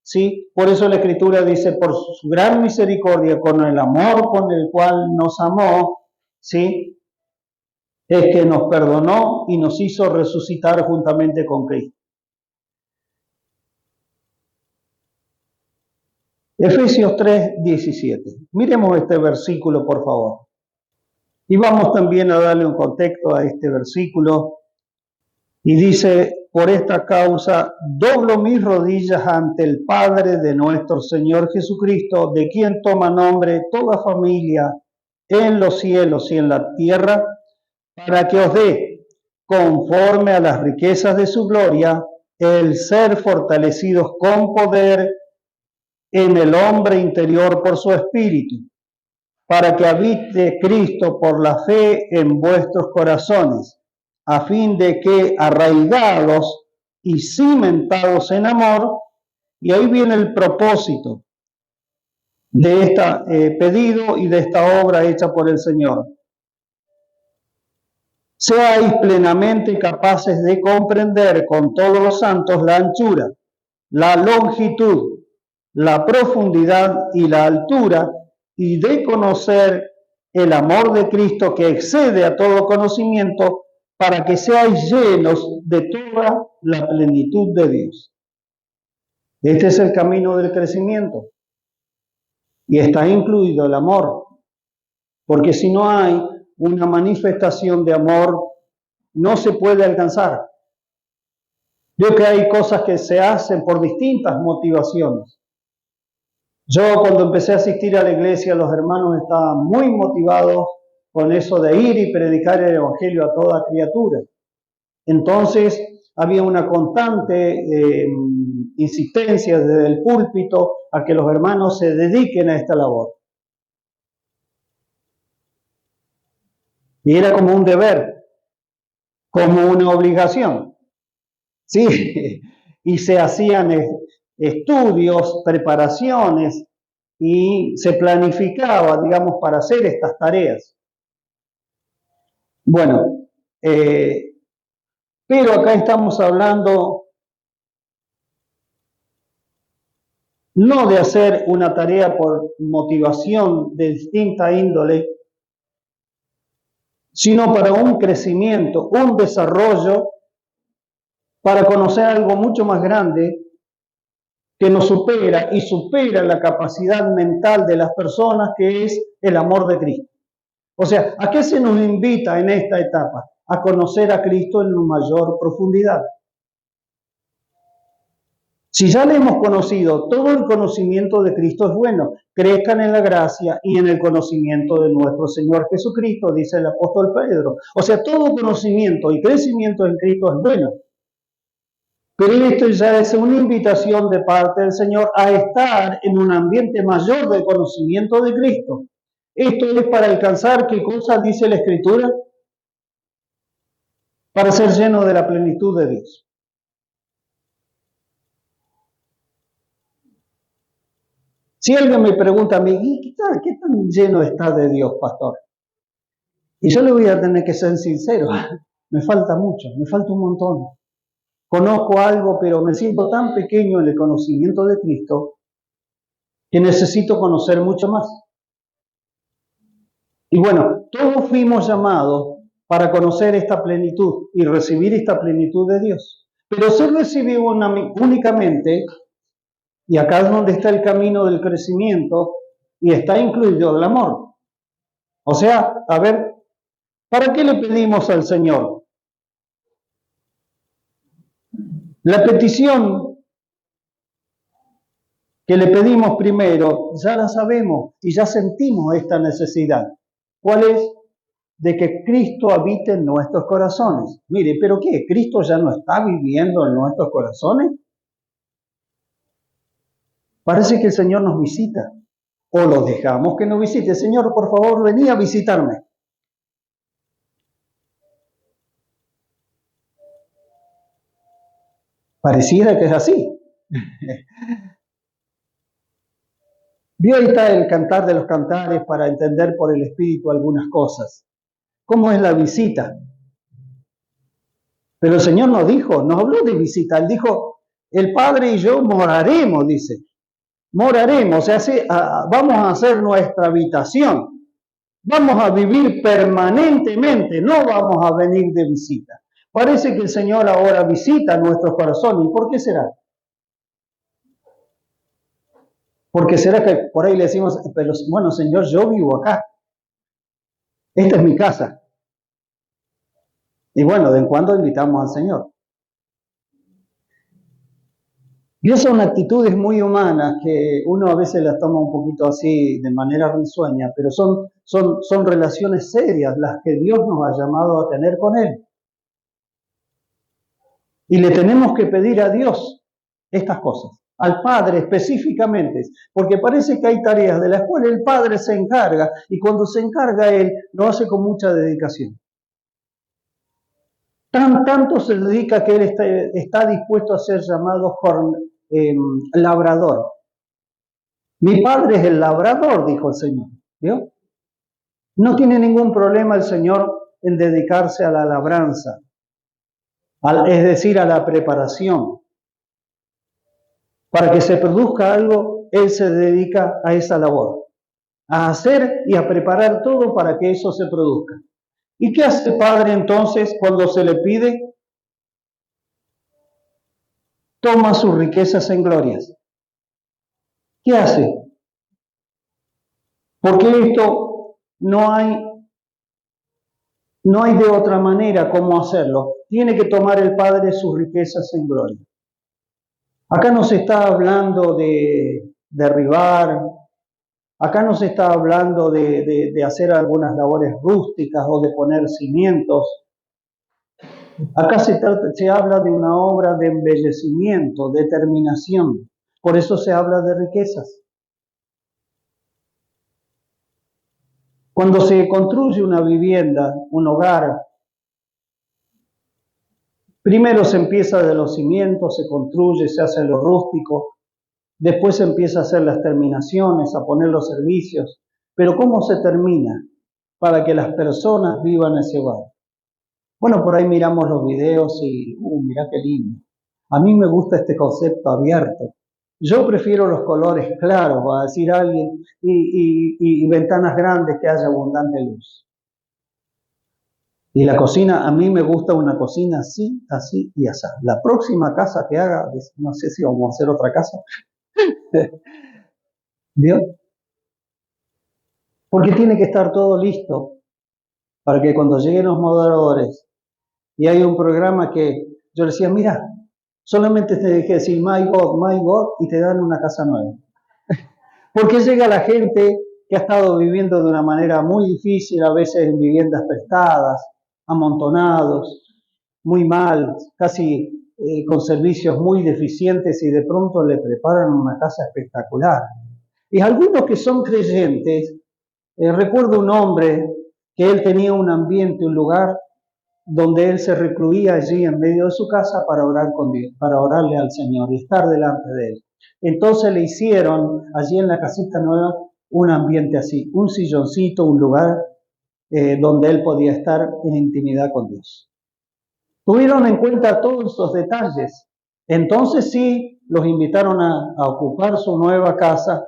¿Sí? Por eso la Escritura dice, por su gran misericordia, con el amor con el cual nos amó, ¿sí? Es que nos perdonó y nos hizo resucitar juntamente con Cristo. Efesios 3:17. Miremos este versículo, por favor. Y vamos también a darle un contexto a este versículo. Y dice, por esta causa, doblo mis rodillas ante el Padre de nuestro Señor Jesucristo, de quien toma nombre toda familia en los cielos y en la tierra, para que os dé, conforme a las riquezas de su gloria, el ser fortalecidos con poder en el hombre interior por su espíritu, para que habite Cristo por la fe en vuestros corazones, a fin de que, arraigados y cimentados en amor, y ahí viene el propósito de este pedido y de esta obra hecha por el Señor, seáis plenamente capaces de comprender con todos los santos la anchura, la longitud, la profundidad y la altura, y de conocer el amor de Cristo que excede a todo conocimiento, para que seáis llenos de toda la plenitud de Dios. Este es el camino del crecimiento y está incluido el amor, porque si no hay una manifestación de amor, no se puede alcanzar. Veo que hay cosas que se hacen por distintas motivaciones. Yo cuando empecé a asistir a la iglesia, los hermanos estaban muy motivados con eso de ir y predicar el evangelio a toda criatura. Entonces había una constante insistencia desde el púlpito a que los hermanos se dediquen a esta labor. Y era como un deber, como una obligación. Sí, y se hacían estudios, preparaciones, y se planificaba, digamos, para hacer estas tareas. Bueno, pero acá estamos hablando no de hacer una tarea por motivación de distinta índole, sino para un crecimiento, un desarrollo, para conocer algo mucho más grande que nos supera y supera la capacidad mental de las personas, que es el amor de Cristo. O sea, ¿a qué se nos invita en esta etapa? A conocer a Cristo en mayor profundidad. Si ya le hemos conocido, todo el conocimiento de Cristo es bueno. Crezcan en la gracia y en el conocimiento de nuestro Señor Jesucristo, dice el apóstol Pedro. O sea, todo conocimiento y crecimiento en Cristo es bueno. Pero esto ya es una invitación de parte del Señor a estar en un ambiente mayor de conocimiento de Cristo. Esto es para alcanzar, ¿qué cosa dice la Escritura? Para ser lleno de la plenitud de Dios. Si alguien me pregunta a mí, ¿qué tan lleno está de Dios, pastor? Y yo le voy a tener que ser sincero, me falta mucho, me falta un montón. Conozco algo, pero me siento tan pequeño en el conocimiento de Cristo que necesito conocer mucho más. Y bueno, todos fuimos llamados para conocer esta plenitud y recibir esta plenitud de Dios. Pero se recibe únicamente, y acá es donde está el camino del crecimiento, y está incluido el amor. O sea, a ver, ¿para qué le pedimos al Señor? La petición que le pedimos primero, ya la sabemos y ya sentimos esta necesidad. ¿Cuál es? De que Cristo habite en nuestros corazones. Mire, ¿pero qué? ¿Cristo ya no está viviendo en nuestros corazones? Parece que el Señor nos visita. O lo dejamos que nos visite. Señor, por favor, vení a visitarme. Pareciera que es así. Vio ahí está el Cantar de los Cantares para entender por el Espíritu algunas cosas. ¿Cómo es la visita? Pero el Señor no dijo, no habló de visita, Él dijo, el Padre y yo moraremos, dice. Moraremos, o sea, vamos a hacer nuestra habitación. Vamos a vivir permanentemente, no vamos a venir de visita. Parece que el Señor ahora visita nuestros corazones. ¿Y por qué será? Porque será que por ahí le decimos, pero bueno, Señor, yo vivo acá. Esta es mi casa. Y bueno, de en cuando invitamos al Señor. Y esas son actitudes muy humanas que uno a veces las toma un poquito así de manera risueña, pero son relaciones serias las que Dios nos ha llamado a tener con Él. Y le tenemos que pedir a Dios estas cosas, al Padre específicamente, porque parece que hay tareas de las cuales el Padre se encarga y cuando se encarga Él lo hace con mucha dedicación. Tanto se dedica que Él está dispuesto a ser llamado labrador. Mi Padre es el labrador, dijo el Señor. ¿Vio? No tiene ningún problema el Señor en dedicarse a la labranza, es decir, a la preparación. Para que se produzca algo, Él se dedica a esa labor, a hacer y a preparar todo para que eso se produzca. ¿Y qué hace el Padre entonces cuando se le pide? Toma sus riquezas en glorias. ¿Qué hace? Porque esto no hay de otra manera cómo hacerlo. Tiene que tomar el Padre sus riquezas en gloria. Acá no se está hablando de derribar, acá no se está hablando de hacer algunas labores rústicas o de poner cimientos. Acá se habla de una obra de embellecimiento, de terminación. Por eso se habla de riquezas. Cuando se construye una vivienda, un hogar, primero se empieza de los cimientos, se construye, se hace lo rústico, después se empieza a hacer las terminaciones, a poner los servicios. Pero ¿cómo se termina? Para que las personas vivan ese hogar. Bueno, por ahí miramos los videos y, mirá qué lindo. A mí me gusta este concepto abierto. Yo prefiero los colores claros, va a decir alguien, y ventanas grandes que haya abundante luz. Y la cocina, a mí me gusta una cocina así, así y así. La próxima casa que haga, no sé si vamos a hacer otra casa. ¿Vio? Porque tiene que estar todo listo para que cuando lleguen los moderadores y hay un programa que yo les decía, mira, solamente te dejé decir my God, y te dan una casa nueva. Porque llega la gente que ha estado viviendo de una manera muy difícil, a veces en viviendas prestadas, amontonados, muy mal, casi con servicios muy deficientes y de pronto le preparan una casa espectacular. Y algunos que son creyentes, recuerdo un hombre que él tenía un ambiente, un lugar donde él se recluía allí en medio de su casa para orar con Dios, para orarle al Señor y estar delante de él. Entonces le hicieron allí en la casita nueva un ambiente así, un silloncito, un lugar donde él podía estar en intimidad con Dios. Tuvieron en cuenta todos esos detalles. Entonces sí, los invitaron a ocupar su nueva casa.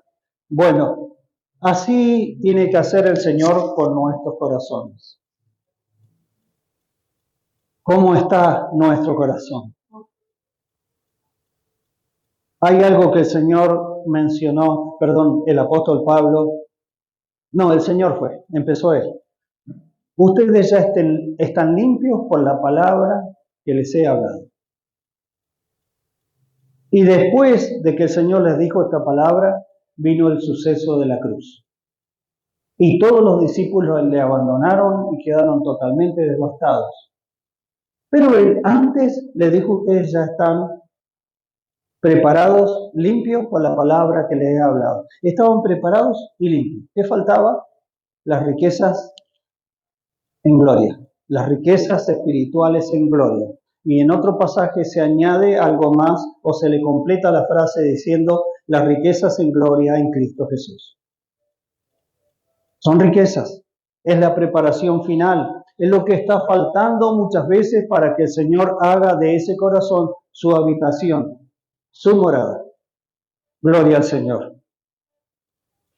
Bueno, así tiene que hacer el Señor con nuestros corazones. ¿Cómo está nuestro corazón? Hay algo que el Señor mencionó, el apóstol Pablo, no, el Señor empezó él. Ustedes ya están limpios por la palabra que les he hablado. Y después de que el Señor les dijo esta palabra, vino el suceso de la cruz. Y todos los discípulos le abandonaron y quedaron totalmente devastados. Pero él antes le dijo, ustedes ya están preparados, limpios por la palabra que les he hablado. Estaban preparados y limpios. ¿Qué faltaba? Las riquezas en gloria, las riquezas espirituales en gloria. Y en otro pasaje se añade algo más o se le completa la frase diciendo las riquezas en gloria en Cristo Jesús. Son riquezas, es la preparación final. Es lo que está faltando muchas veces para que el Señor haga de ese corazón su habitación, su morada. Gloria al Señor.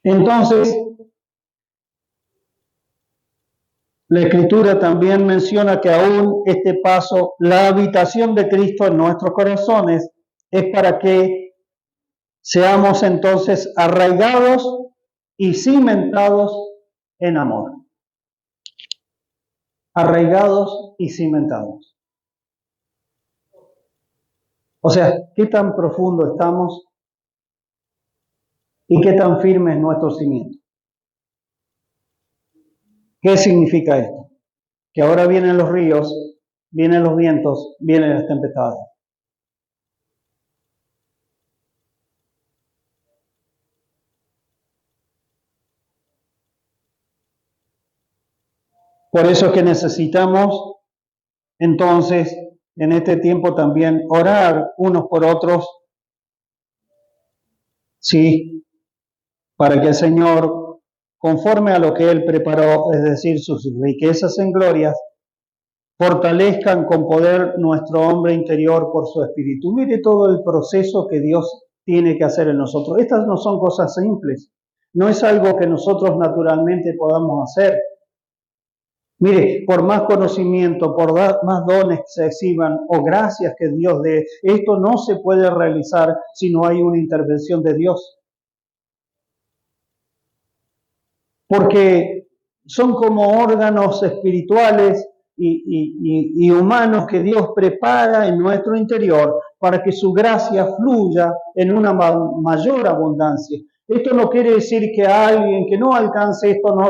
Entonces, la Escritura también menciona que aún este paso, la habitación de Cristo en nuestros corazones, es para que seamos entonces arraigados y cimentados en amor. Arraigados y cimentados. O sea, ¿qué tan profundo estamos y qué tan firme es nuestro cimiento? ¿Qué significa esto? Que ahora vienen los ríos, vienen los vientos, vienen las tempestades. Por eso es que necesitamos entonces en este tiempo también orar unos por otros, sí, para que el Señor, conforme a lo que Él preparó, es decir, sus riquezas en glorias, fortalezcan con poder nuestro hombre interior por su espíritu. Mire todo el proceso que Dios tiene que hacer en nosotros. Estas no son cosas simples, no es algo que nosotros naturalmente podamos hacer. Mire, por más conocimiento, por más dones que se exhiban o gracias que Dios dé, esto no se puede realizar si no hay una intervención de Dios. Porque son como órganos espirituales y humanos que Dios prepara en nuestro interior para que su gracia fluya en una mayor abundancia. Esto no quiere decir que alguien que no alcance esto no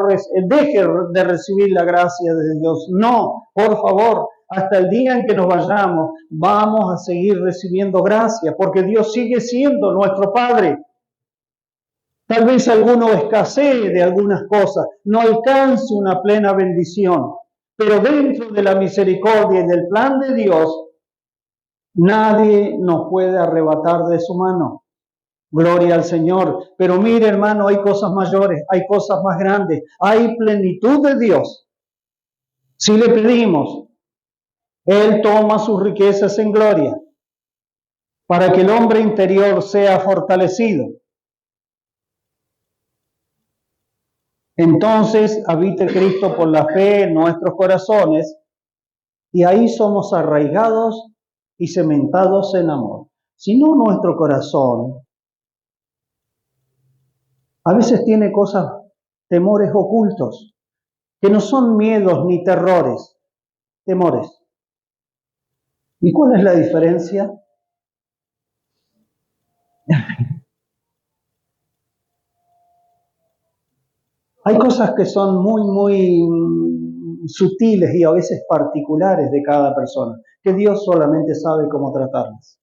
deje de recibir la gracia de Dios. No, por favor, hasta el día en que nos vayamos, vamos a seguir recibiendo gracia, porque Dios sigue siendo nuestro Padre. Tal vez alguno escasee de algunas cosas, no alcance una plena bendición, pero dentro de la misericordia y del plan de Dios, nadie nos puede arrebatar de su mano. Gloria al Señor. Pero mire, hermano, hay cosas mayores, hay cosas más grandes, hay plenitud de Dios. Si le pedimos, Él toma sus riquezas en gloria para que el hombre interior sea fortalecido. Entonces habite Cristo por la fe en nuestros corazones y ahí somos arraigados y cementados en amor. Si no, nuestro corazón a veces tiene cosas, temores ocultos, que no son miedos ni terrores, temores. ¿Y cuál es la diferencia? Hay cosas que son muy sutiles y a veces particulares de cada persona, que Dios solamente sabe cómo tratarlas.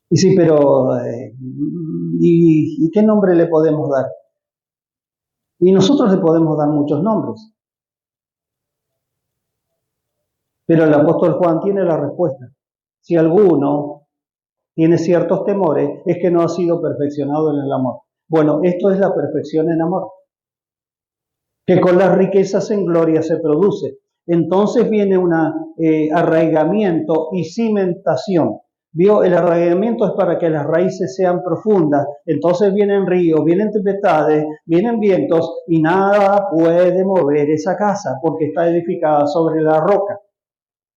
Y sí, pero ¿y qué nombre le podemos dar? Y nosotros le podemos dar muchos nombres. Pero el apóstol Juan tiene la respuesta. Si alguno tiene ciertos temores, es que no ha sido perfeccionado en el amor. Bueno, esto es la perfección en amor, que con las riquezas en gloria se produce. Entonces viene un arraigamiento y cimentación. ¿Vio? El arraigamiento es para que las raíces sean profundas. Entonces vienen ríos, vienen tempestades, vienen vientos y nada puede mover esa casa porque está edificada sobre la roca.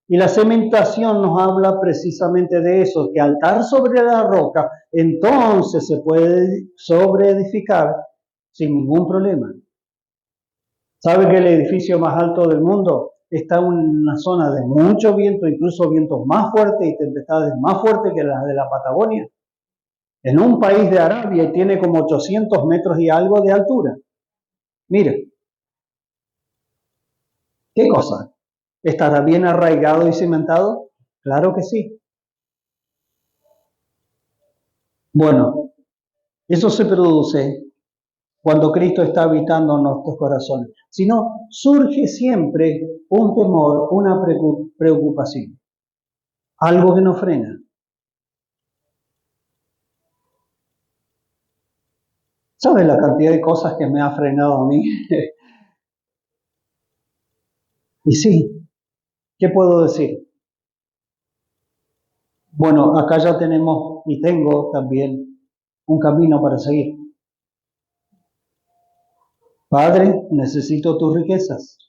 Y la cementación nos habla precisamente de eso, que al estar sobre la roca, entonces se puede sobreedificar sin ningún problema. ¿Sabe que el edificio más alto del mundo está en una zona de mucho viento, incluso vientos más fuertes y tempestades más fuertes que las de la Patagonia? En un país de Arabia y tiene como 800 metros y algo de altura. Mire, ¿qué cosa? ¿Estará bien arraigado y cimentado? Claro que sí. Bueno, eso se produce cuando Cristo está habitando en nuestros corazones. Si no, surge siempre un temor, una preocupación, algo que nos frena. ¿Sabes la cantidad de cosas que me ha frenado a mí? Y sí, ¿qué puedo decir? Bueno, acá ya tenemos y tengo también un camino para seguir. Padre, necesito tus riquezas.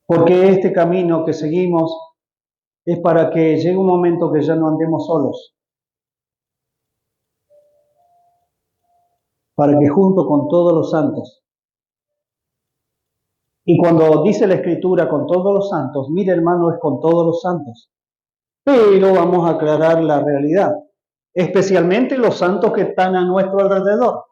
Porque este camino que seguimos es para que llegue un momento que ya no andemos solos. Para que junto con todos los santos. Y cuando dice la Escritura con todos los santos, mire hermano, es con todos los santos. Pero vamos a aclarar la realidad. Especialmente los santos que están a nuestro alrededor.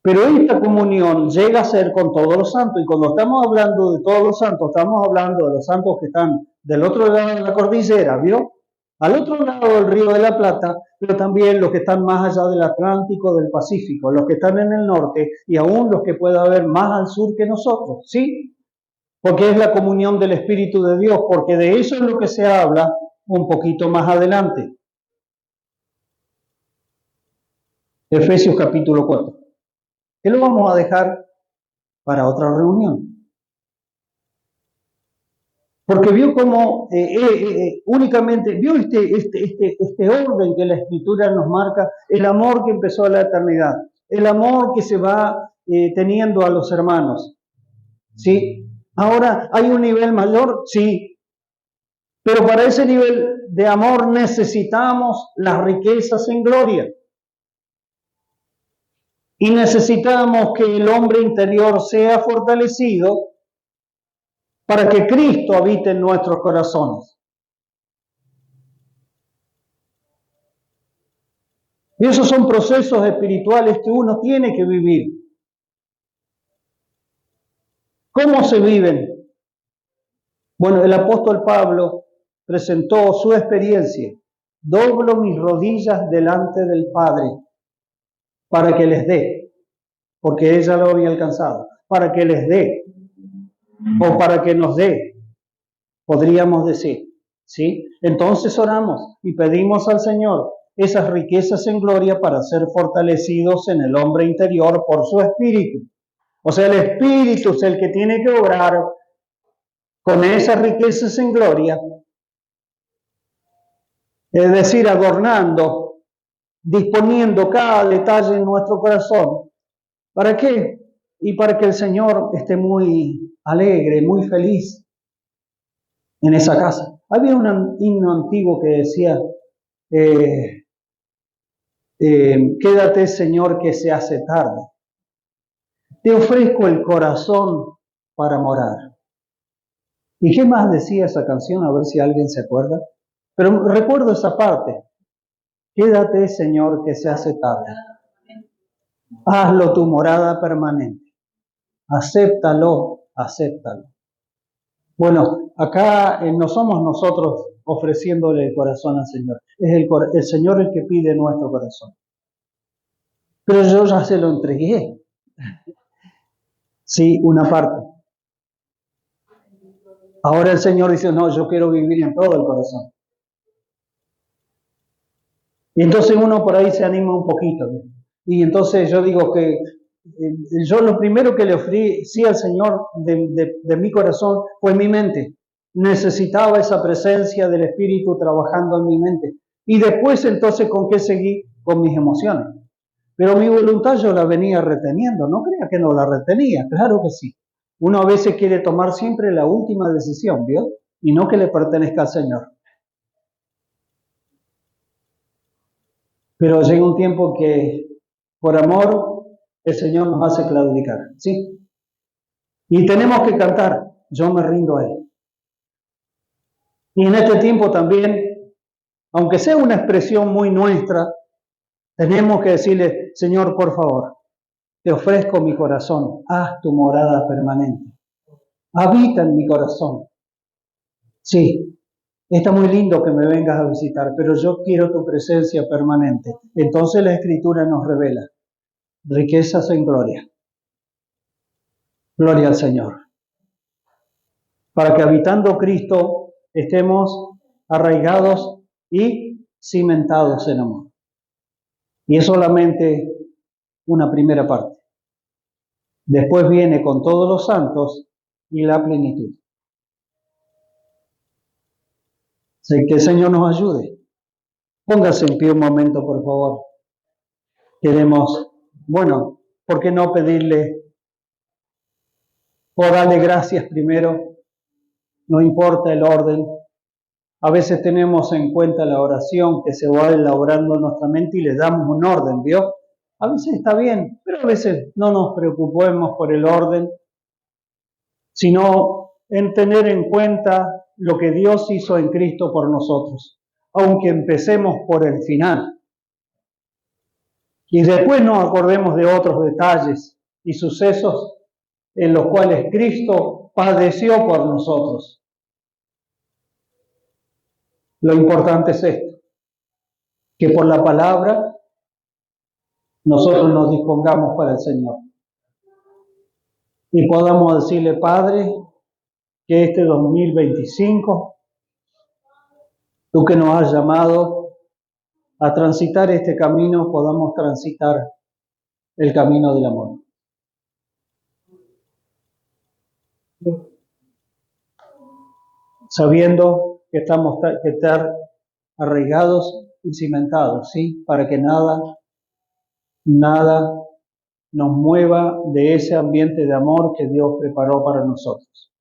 Pero esta comunión llega a ser con todos los santos. Y cuando estamos hablando de todos los santos, estamos hablando de los santos que están del otro lado de la cordillera, ¿vio? Al otro lado del Río de la Plata, pero también los que están más allá del Atlántico, del Pacífico, los que están en el norte y aún los que pueda haber más al sur que nosotros, ¿sí? Porque es la comunión del Espíritu de Dios, porque de eso es lo que se habla un poquito más adelante. Efesios capítulo 4. Que lo vamos a dejar para otra reunión. Porque vio cómo únicamente, vio este orden que la Escritura nos marca, el amor que empezó a la eternidad, el amor que se va teniendo a los hermanos. ¿Sí? Ahora, ¿hay un nivel mayor? Sí. Pero para ese nivel de amor necesitamos las riquezas en gloria. Y necesitamos que el hombre interior sea fortalecido para que Cristo habite en nuestros corazones. Y esos son procesos espirituales que uno tiene que vivir. ¿Cómo se viven? Bueno, el apóstol Pablo presentó su experiencia. Doblo mis rodillas delante del Padre para que les dé, porque ella lo había alcanzado, para que les dé, o para que nos dé, podríamos decir, ¿sí? Entonces oramos y pedimos al Señor esas riquezas en gloria para ser fortalecidos en el hombre interior por su Espíritu. O sea, el Espíritu es el que tiene que obrar con esas riquezas en gloria, es decir, adornando, disponiendo cada detalle en nuestro corazón. ¿Para qué? Y para que el Señor esté muy alegre, muy feliz en esa casa. Había un himno antiguo que decía, quédate Señor que se hace tarde. Te ofrezco el corazón para morar. ¿Y qué más decía esa canción? A ver si alguien se acuerda. Pero recuerdo esa parte. Quédate, Señor, que se hace tarde. Hazlo tu morada permanente. Acéptalo, acéptalo. Bueno, acá no somos nosotros ofreciéndole el corazón al Señor. Es el Señor el que pide nuestro corazón. Pero yo ya se lo entregué. Sí, una parte. Ahora el Señor dice, no, yo quiero vivir en todo el corazón. Y entonces uno por ahí se anima un poquito. Y entonces yo digo que yo lo primero que le ofrecí al Señor de mi corazón fue mi mente. Necesitaba esa presencia del Espíritu trabajando en mi mente. Y después entonces, ¿con qué seguí? Con mis emociones. Pero mi voluntad yo la venía reteniendo. No crea que no la retenía, claro que sí. Uno a veces quiere tomar siempre la última decisión, ¿vio? Y no que le pertenezca al Señor. Pero llega un tiempo que por amor el Señor nos hace claudicar, ¿sí? Y tenemos que cantar, yo me rindo a Él. Y en este tiempo también, aunque sea una expresión muy nuestra, tenemos que decirle, Señor, por favor, te ofrezco mi corazón, haz tu morada permanente. Habita en mi corazón. Sí, está muy lindo que me vengas a visitar, pero yo quiero tu presencia permanente. Entonces la Escritura nos revela riquezas en gloria. Gloria al Señor. Para que habitando Cristo estemos arraigados y cimentados en amor. Y es solamente una primera parte. Después viene con todos los santos y la plenitud. Así que el Señor nos ayude. Póngase en pie un momento, por favor. Queremos, ¿por qué no pedirle o darle gracias primero? No importa el orden. A veces tenemos en cuenta la oración que se va elaborando en nuestra mente y le damos un orden, ¿vio? A veces está bien, pero a veces no nos preocupemos por el orden, sino en tener en cuenta lo que Dios hizo en Cristo por nosotros, aunque empecemos por el final. Y después nos acordemos de otros detalles y sucesos en los cuales Cristo padeció por nosotros. Lo importante es esto, que por la palabra nosotros nos dispongamos para el Señor. Y podamos decirle, Padre, que este 2025, tú que nos has llamado a transitar este camino, podamos transitar el camino del amor. Sabiendo que estamos que estar arraigados y cimentados, ¿sí? Para que nada nos mueva de ese ambiente de amor que Dios preparó para nosotros.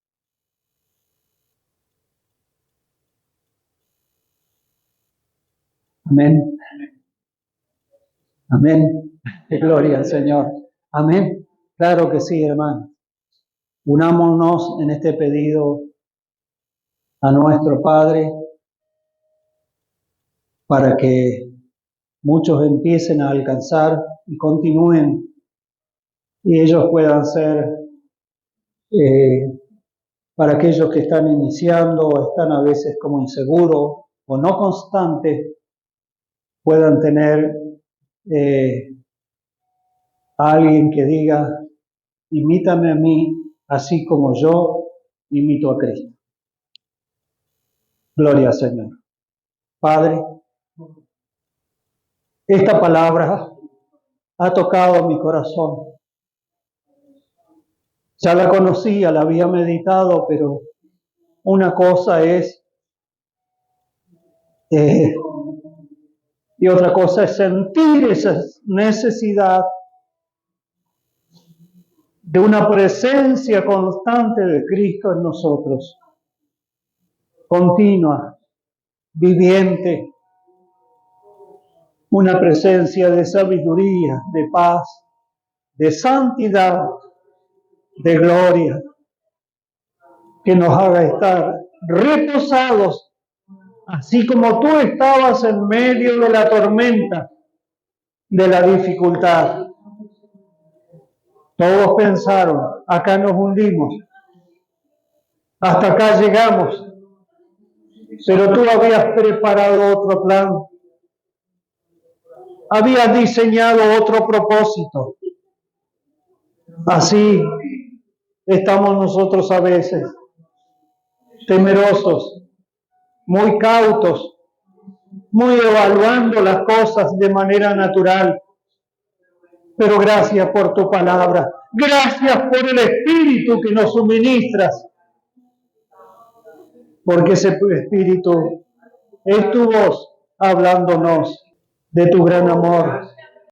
Amén. Amén. Gloria al Señor. Amén. Claro que sí, hermano. Unámonos en este pedido a nuestro Padre para que muchos empiecen a alcanzar y continúen y ellos puedan ser, para aquellos que están iniciando o están a veces como inseguros o no constantes, puedan tener a alguien que diga, imítame a mí, así como yo imito a Cristo. Gloria al Señor. Padre, esta palabra ha tocado mi corazón. Ya la conocía, la había meditado, pero una cosa es y otra cosa es sentir esa necesidad de una presencia constante de Cristo en nosotros, continua, viviente, una presencia de sabiduría, de paz, de santidad, de gloria, que nos haga estar reposados, así como tú estabas en medio de la tormenta, de la dificultad. Todos pensaron, acá nos hundimos, hasta acá llegamos, pero tú habías preparado otro plan, habías diseñado otro propósito. Así estamos nosotros a veces, temerosos, muy cautos, muy evaluando las cosas de manera natural. Pero gracias por tu palabra, gracias por el Espíritu que nos suministras, porque ese Espíritu es tu voz hablándonos de tu gran amor,